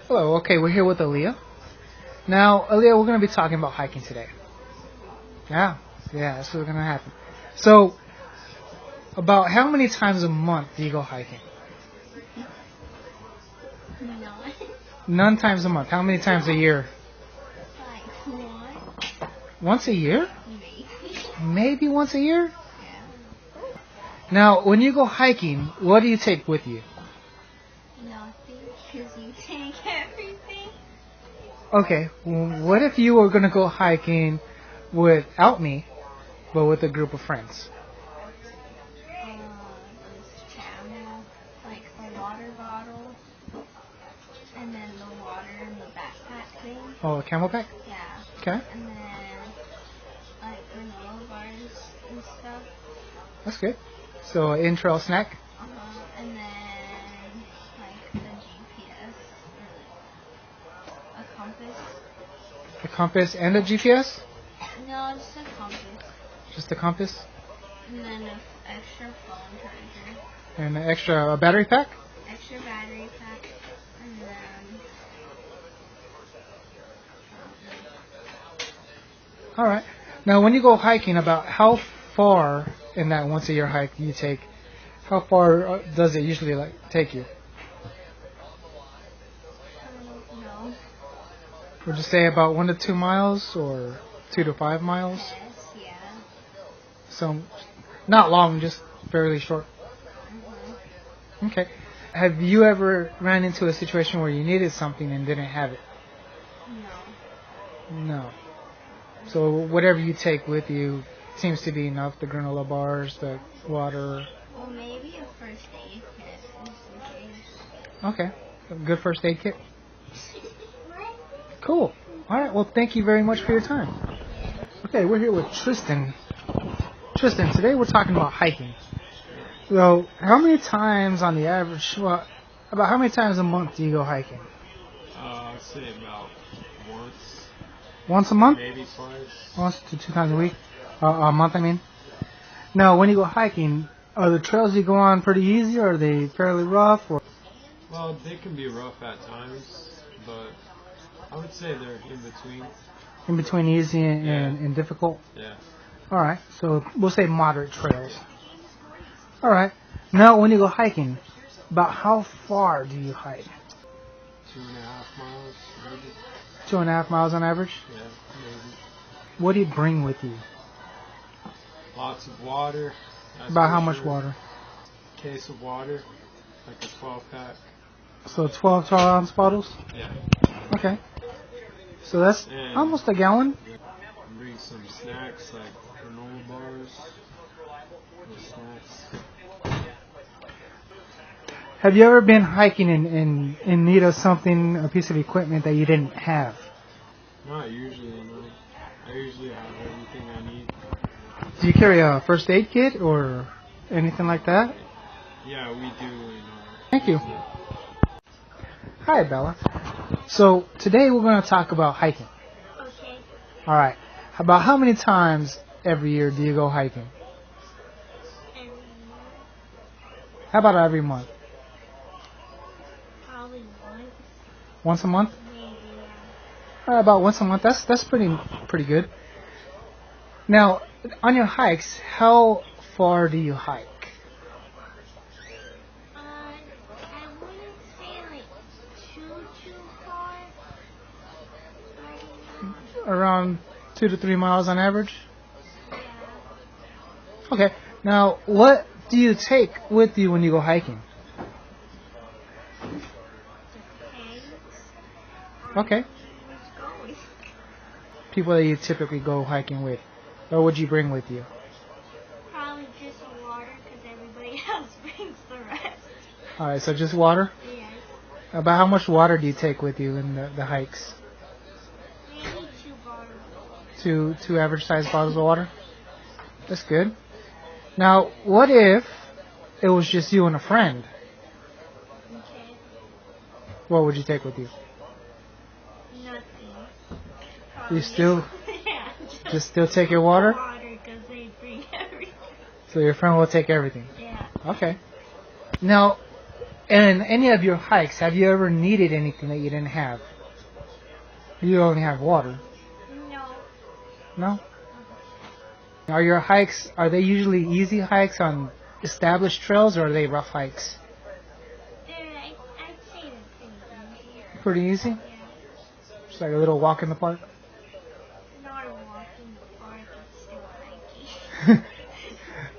Hello, okay, we're here with Aaliyah. Now, Aaliyah, we're going to be talking about hiking today. Yeah, that's what's going to happen. So, about how many times a month do you go hiking? None. None times a month. How many times a year? Like one. Once a year? Maybe. Maybe once a year? Yeah. Now, when you go hiking, what do you take with you? Nothing, because you take everything. Okay, well, what if you were going to go hiking without me, but with a group of friends? This camel, like a water bottle, and then the water in the backpack thing. Oh, a camelback? Yeah. Okay. And then, like, granola bars and stuff. That's good. So, an in-trail snack? And then, like, the GPS, or a compass. A compass and a GPS? No, just a compass. Just a compass? And then an extra phone charger. And an extra battery pack? Extra battery pack. And then... Alright. Now, when you go hiking, about how far in that once-a-year hike do you take? How far does it usually take you? I don't know. Would you say about 1 to 2 miles or 2 to 5 miles? Yes, yeah. So, not long, just fairly short. Mm-hmm. Okay. Have you ever ran into a situation where you needed something and didn't have it? No. No. So whatever you take with you seems to be enough. The granola bars, the water. Well, maybe a first aid kit, just in case. Okay. A good first aid kit. Cool. All right. Well, thank you very much for your time. Okay, we're here with Tristan. Tristan, today we're talking about hiking. So, how many times on the average, about how many times a month do you go hiking? I'd say about once. Once a month? Maybe twice. Once to 2 times a week? A month, I mean. Now, when you go hiking, are the trails you go on pretty easy, or are they fairly rough? Or? Well, they can be rough at times, but I would say they're in between. In between easy and difficult? Yeah. Alright, so we'll say moderate trails. Alright, now when you go hiking, about how far do you hike? 2.5 miles, maybe. 2.5 miles on average? Yeah, maybe. What do you bring with you? Lots of water. About how much water? Case of water, like a 12-pack. So 12 ounce bottles? Yeah. Okay. So that's almost a gallon? Bring some snacks like granola bars or snacks. Have you ever been hiking in need of something, a piece of equipment that you didn't have? Not usually, no. I usually have everything I need. Do you carry a first aid kit or anything like that? Yeah, we do. Thank you. Hi, Bella. So today we're going to talk about hiking. Okay. All right. About how many times every year do you go hiking? Every month. How about every month? Probably once. Once a month? Maybe, yeah. All right, about once a month. That's pretty good. Now, on your hikes, how far do you hike? I wouldn't say like too far. Around 2 to 3 miles on average? Yeah. Okay. Now, what do you take with you when you go hiking? Okay. People that you typically go hiking with. What would you bring with you? Probably just water, because everybody else brings the rest. Alright, so just water? Yes. About how much water do you take with you in the hikes? Maybe 2 bottles. Two average sized bottles of water? That's good. Now, what if it was just you and a friend? Okay. What would you take with you? Nothing. You still Yeah, just still take your water? Water, because they bring everything. So your friend will take everything? Yeah. Okay. Now, in any of your hikes, have you ever needed anything that you didn't have? You only have water. No. No? Are your hikes, are they usually easy hikes on established trails, or are they rough hikes? I'd say they're Pretty pretty easy. easy? Yeah. Just like a little walk in the park? Not a walk in the park, it's still hiking.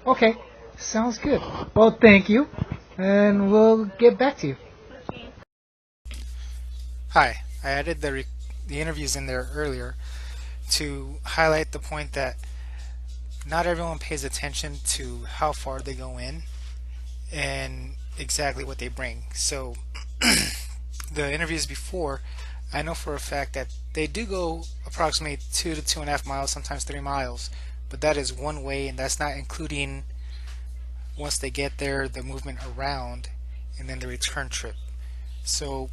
Okay, sounds good. Well, thank you, and we'll get back to you. Okay. Hi, I added the interviews in there earlier to highlight the point that not everyone pays attention to how far they go in and exactly what they bring. So the interviews before, I know for a fact that they do go approximately 2 to 2.5 miles, sometimes 3 miles, but that is one way, and that's not including once they get there the movement around and then the return trip. So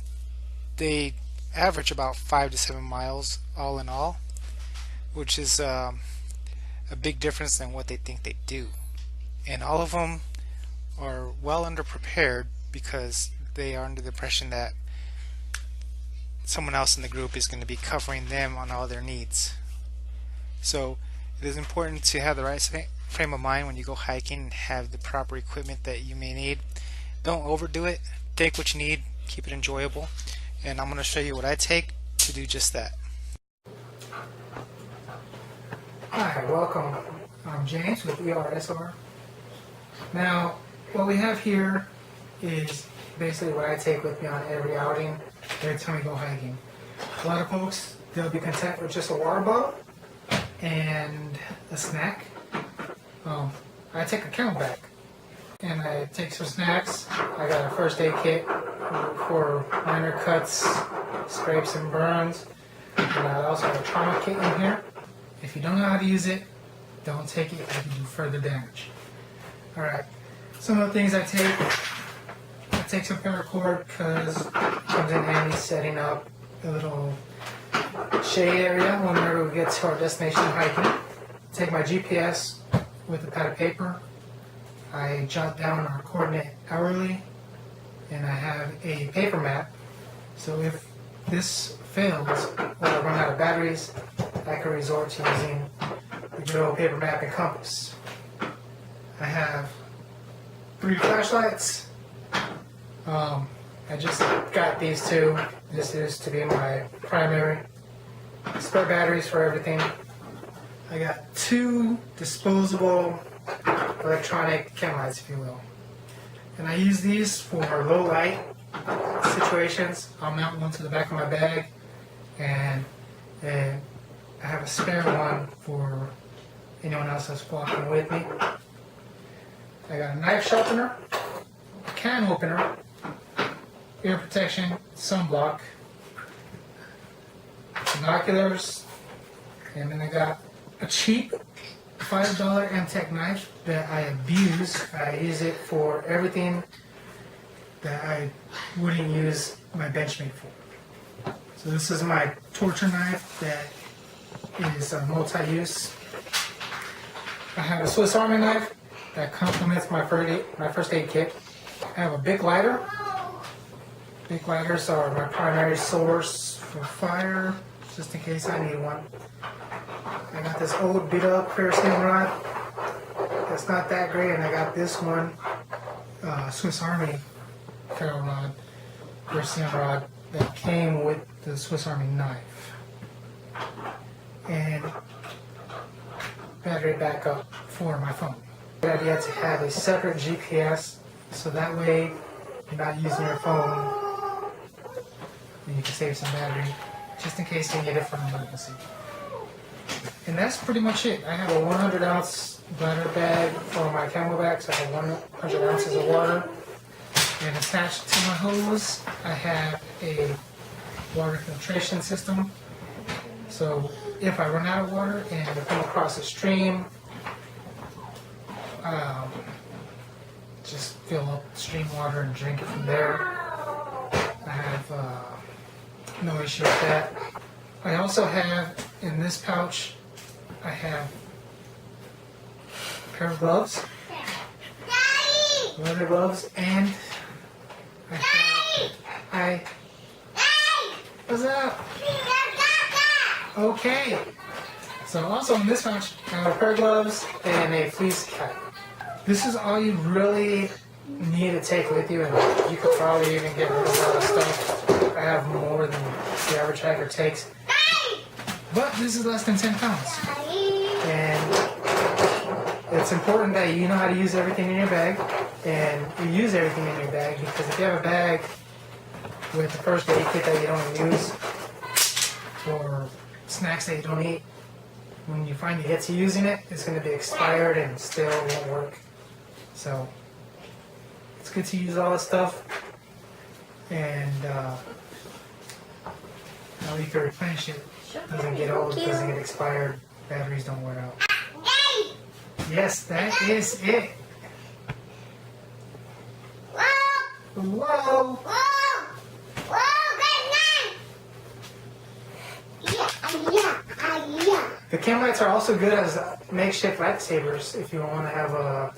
they average about 5 to 7 miles all in all, which is a big difference than what they think they do. And all of them are well underprepared because they are under the impression that someone else in the group is going to be covering them on all their needs. So it is important to have the right frame of mind when you go hiking and have the proper equipment that you may need. Don't overdo it. Take what you need, keep it enjoyable, and I'm going to show you what I take to do just that. Hi, welcome. I'm James with ERSR. Now, what we have here is basically what I take with me on every outing, every time we go hiking. A lot of folks, they'll be content with just a water bottle and a snack. I take a camelback and I take some snacks. I got a first aid kit for minor cuts, scrapes, and burns. And I also have a trauma kit in here. If you don't know how to use it, don't take it. It can do further damage. Alright, some of the things I take some paracord because it comes in handy setting up a little shade area whenever we get to our destination hiking. Take my GPS with a pad of paper. I jot down our coordinate hourly, and I have a paper map. So if this fails or I run out of batteries, I can resort to using the good old paper map and compass. I have 3 flashlights. I just got these 2. This is to be my primary. Spare batteries for everything. I got 2 disposable electronic chem lights, if you will. And I use these for low light situations. I'll mount one to the back of my bag, and I have a spare one for anyone else that's walking with me. I got a knife sharpener, a can opener, ear protection, sunblock, binoculars, and then I got a cheap $5 MTech knife that I abuse. I use it for everything that I wouldn't use my Benchmade for. So this is my torture knife that is multi-use. I have a Swiss Army knife that complements my first aid kit. I have a big lighter. Big lighters are my primary source for fire, just in case I need one. I got this old beat up kerosene rod that's not that great, and I got this one Swiss Army ferro rod, kerosene rod that came with the Swiss Army knife. And battery backup for my phone. Good idea to have a separate GPS so that way you're not using your phone and you can save some battery just in case you need it for an emergency. And that's pretty much it. I have a 100-ounce bladder bag for my camelbacks. I have 100 ounces of water. And attached to my hose, I have a water filtration system. So if I run out of water and I come across a stream, just fill up the stream water and drink it from there. I have no issue with that. I also have, in this pouch, I have a pair of gloves, leather gloves, and Hi. What's up? Okay. So also in this pouch, I have a pair of gloves and a fleece cap. This is all you really need to take with you, and you could probably even get rid of a lot of stuff. I have more than the average hiker takes. But this is less than 10 pounds. And it's important that you know how to use everything in your bag, and you use everything in your bag, because if you have a bag with the first aid kit that you don't use, or snacks that you don't eat, when you finally get to using it, it's going to be expired and still won't work. So it's good to use all this stuff, and now you can replenish it. Doesn't get old, doesn't get expired, batteries don't wear out. Yes, that is it. Whoa! The chem lights are also good as makeshift lightsabers if you want to have a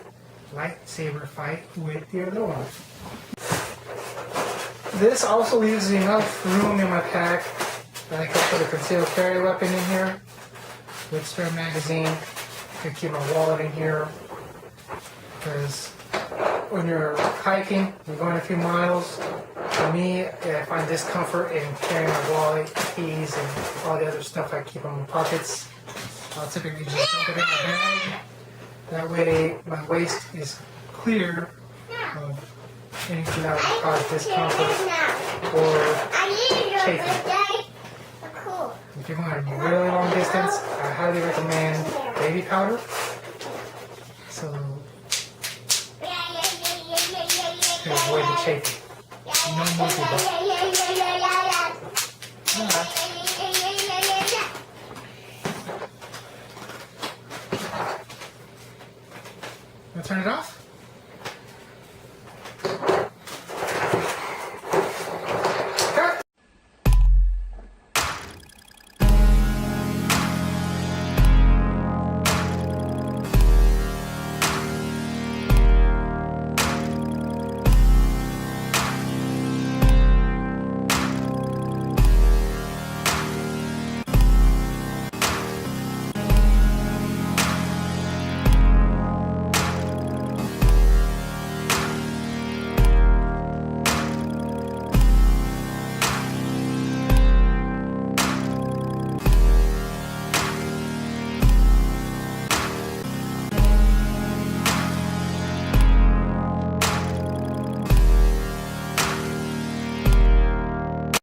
lightsaber fight with your little one. This also leaves enough room in my pack that I can put a concealed carry weapon in here with spare magazine. I can keep my wallet in here, because when you're hiking, you're going a few miles. For me, I find discomfort in carrying my wallet, keys, and all the other stuff I keep in my pockets. I'll typically just dump it in my bag. That way, my waist is clear of anything that would cause discomfort or chafing. If you're going a really long distance, I highly recommend baby powder. So, to avoid the chafing. No monkey butt. Wanna turn it off?